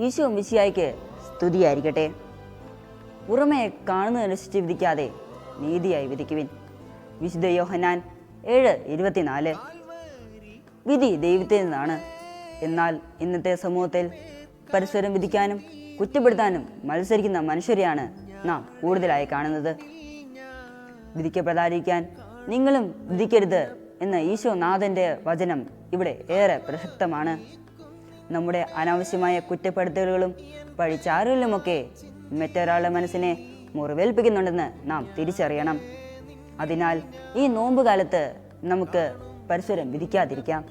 ഈശോ മിശിഹായ്ക്ക് സ്തുതിയായിരിക്കട്ടെ. പുറമെ കാണുന്നതനുസരിച്ച് വിധിക്കാതെ നീതിയായി വിധിക്കുവിൻ. വിശുദ്ധ യോഹന്നാൻ 7:24. വിധി ദൈവത്തിൽ നിന്നാണ്. എന്നാൽ ഇന്നത്തെ സമൂഹത്തിൽ പരസ്പരം വിധിക്കാനും കുറ്റപ്പെടുത്താനും മത്സരിക്കുന്ന മനുഷ്യരെയാണ് നാം കൂടുതലായി കാണുന്നത്. വിധിക്കപ്പെടാതിരിക്കാൻ നിങ്ങളും വിധിക്കരുത് എന്ന ഈശോനാഥൻ്റെ വചനം ഇവിടെ ഏറെ പ്രസക്തമാണ്. നമ്മുടെ അനാവശ്യമായ കുറ്റപ്പെടുത്തലുകളും പഴിച്ചാറലുമൊക്കെ മറ്റൊരാളുടെ മനസ്സിനെ മുറിവേൽപ്പിക്കുന്നുണ്ടെന്ന് നാം തിരിച്ചറിയണം. അതിനാൽ ഈ നോമ്പുകാലത്ത് നമുക്ക് പരസ്പരം വിധിക്കാതിരിക്കാം.